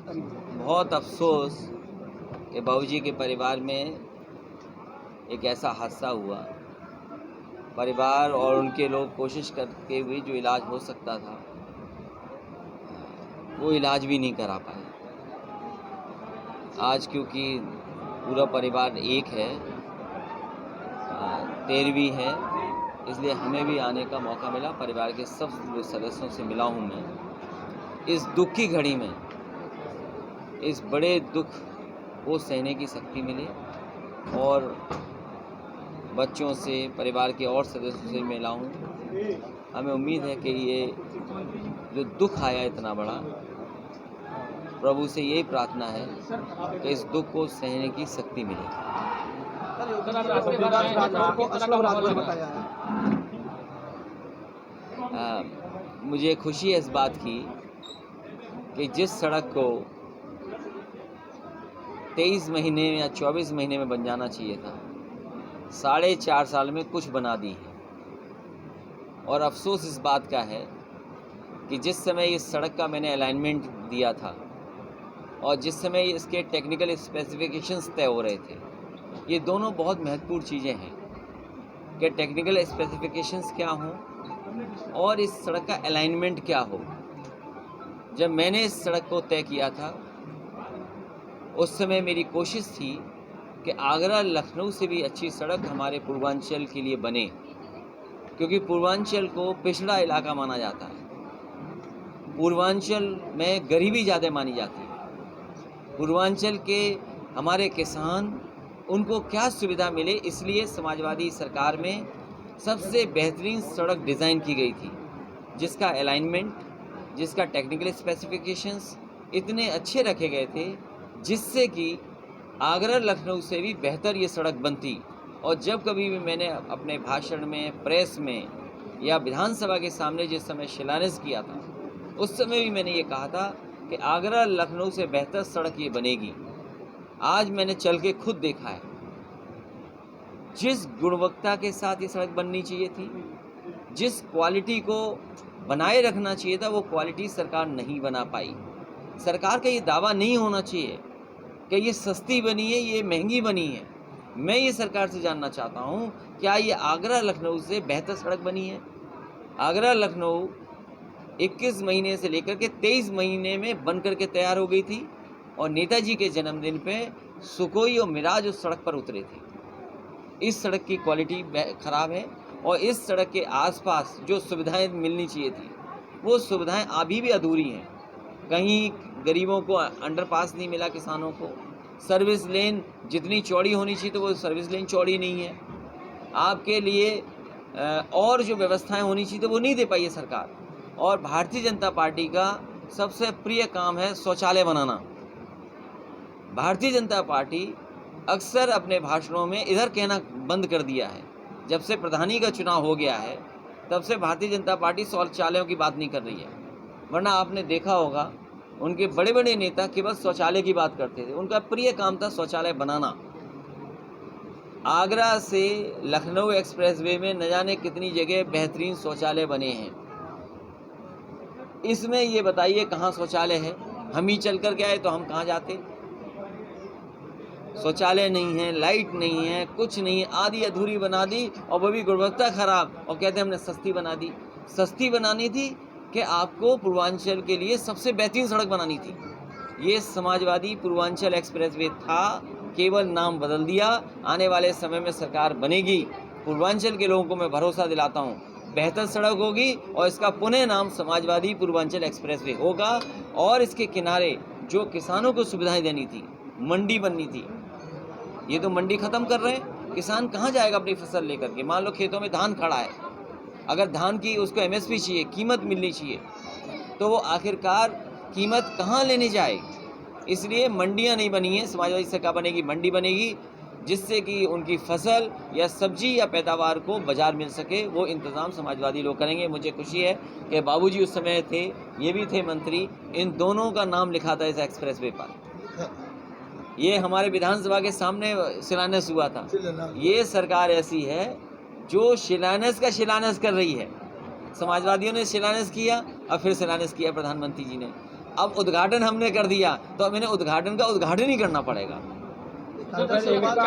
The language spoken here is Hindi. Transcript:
बहुत अफसोस कि बाबूजी के परिवार में एक ऐसा हादसा हुआ। परिवार और उनके लोग कोशिश करके हुए जो इलाज हो सकता था वो इलाज भी नहीं करा पाए। आज क्योंकि पूरा परिवार एक है, 13वीं है, इसलिए हमें भी आने का मौका मिला। परिवार के सब सदस्यों से मिला हूँ मैं। इस दुख की घड़ी में, इस बड़े दुख को सहने की शक्ति मिले और बच्चों से, परिवार के और सदस्यों से मिला हूँ। हमें उम्मीद है कि ये जो दुख आया इतना बड़ा, प्रभु से यही प्रार्थना है कि इस दुख को सहने की शक्ति मिले। मुझे खुशी है इस बात की कि जिस सड़क को 23 महीने या 24 महीने में बन जाना चाहिए था, 4.5 साल में कुछ बना दी है। और अफसोस इस बात का है कि जिस समय इस सड़क का मैंने अलाइनमेंट दिया था और जिस समय इसके टेक्निकल स्पेसिफिकेशंस तय हो रहे थे, ये दोनों बहुत महत्वपूर्ण चीज़ें हैं कि टेक्निकल स्पेसिफिकेशंस क्या हों और इस सड़क का अलाइनमेंट क्या हो। जब मैंने इस सड़क को तय किया था उस समय मेरी कोशिश थी कि आगरा लखनऊ से भी अच्छी सड़क हमारे पूर्वांचल के लिए बने, क्योंकि पूर्वांचल को पिछड़ा इलाका माना जाता है। पूर्वांचल में गरीबी ज़्यादा मानी जाती है। पूर्वांचल के हमारे किसान, उनको क्या सुविधा मिले, इसलिए समाजवादी सरकार में सबसे बेहतरीन सड़क डिज़ाइन की गई थी, जिसका अलाइनमेंट, जिसका टेक्निकल स्पेसिफिकेशंस इतने अच्छे रखे गए थे जिससे कि आगरा लखनऊ से भी बेहतर ये सड़क बनती। और जब कभी भी मैंने अपने भाषण में, प्रेस में या विधानसभा के सामने जिस समय शिलान्यास किया था, उस समय भी मैंने ये कहा था कि आगरा लखनऊ से बेहतर सड़क ये बनेगी। आज मैंने चल के खुद देखा है, जिस गुणवत्ता के साथ ये सड़क बननी चाहिए थी, जिस क्वालिटी को बनाए रखना चाहिए था, वो क्वालिटी सरकार नहीं बना पाई। सरकार का ये दावा नहीं होना चाहिए कि ये सस्ती बनी है, ये महंगी बनी है। मैं ये सरकार से जानना चाहता हूँ, क्या ये आगरा लखनऊ से बेहतर सड़क बनी है? आगरा लखनऊ 21 महीने से लेकर के 23 महीने में बन करके तैयार हो गई थी और नेताजी के जन्मदिन पे सुकोई और मिराज उस सड़क पर उतरे थे। इस सड़क की क्वालिटी ख़राब है और इस सड़क के आसपास जो सुविधाएं मिलनी चाहिए थी, वो सुविधाएं अभी भी अधूरी हैं। कहीं गरीबों को अंडरपास नहीं मिला, किसानों को सर्विस लेन जितनी चौड़ी होनी चाहिए तो वो सर्विस लेन चौड़ी नहीं है। आपके लिए और जो व्यवस्थाएं होनी चाहिए तो वो नहीं दे पाई है सरकार। और भारतीय जनता पार्टी का सबसे प्रिय काम है शौचालय बनाना। भारतीय जनता पार्टी अक्सर अपने भाषणों में इधर कहना बंद कर दिया है। जब से प्रधानी का चुनाव हो गया है तब से भारतीय जनता पार्टी शौचालयों की बात नहीं कर रही है। वरना आपने देखा होगा उनके बड़े बड़े नेता केवल शौचालय की बात करते थे। उनका प्रिय काम था शौचालय बनाना। आगरा से लखनऊ एक्सप्रेसवे में न जाने कितनी जगह बेहतरीन शौचालय बने हैं। इसमें ये बताइए कहाँ शौचालय है? हम ही चल कर के आए तो हम कहाँ जाते? शौचालय नहीं है, लाइट नहीं है, कुछ नहीं है, आधी अधूरी बना दी और वो भी गुणवत्ता खराब, और कहते हमने सस्ती बना दी। सस्ती बनानी थी कि आपको पूर्वांचल के लिए सबसे बेहतरीन सड़क बनानी थी। ये समाजवादी पूर्वांचल एक्सप्रेसवे था, केवल नाम बदल दिया। आने वाले समय में सरकार बनेगी, पूर्वांचल के लोगों को मैं भरोसा दिलाता हूँ, बेहतर सड़क होगी और इसका पुनः नाम समाजवादी पूर्वांचल एक्सप्रेसवे होगा। और इसके किनारे जो किसानों को सुविधाएं देनी थी, मंडी बननी थी, ये तो मंडी ख़त्म कर रहे हैं। किसान कहाँ जाएगा अपनी फसल लेकर के? मान लो खेतों में धान खड़ा है, अगर धान की उसको MSP चाहिए, कीमत मिलनी चाहिए, तो वो आखिरकार कीमत कहाँ लेने जाए? इसलिए मंडियाँ नहीं बनी हैं। समाजवादी सरकार बनेगी, मंडी बनेगी, जिससे कि उनकी फसल या सब्जी या पैदावार को बाजार मिल सके। वो इंतज़ाम समाजवादी लोग करेंगे। मुझे खुशी है कि बाबूजी उस समय थे, ये भी थे मंत्री, इन दोनों का नाम लिखा था इस एक्सप्रेसवे पर। ये हमारे विधानसभा के सामने शिलान्यास हुआ था। ये सरकार ऐसी है जो शिलान्यास का शिलान्यास कर रही है। समाजवादियों ने शिलान्यास किया और फिर शिलान्यास किया प्रधानमंत्री जी ने। अब उद्घाटन हमने कर दिया तो अब इन्हें उद्घाटन का उद्घाटन ही करना पड़ेगा। तो फिर इनका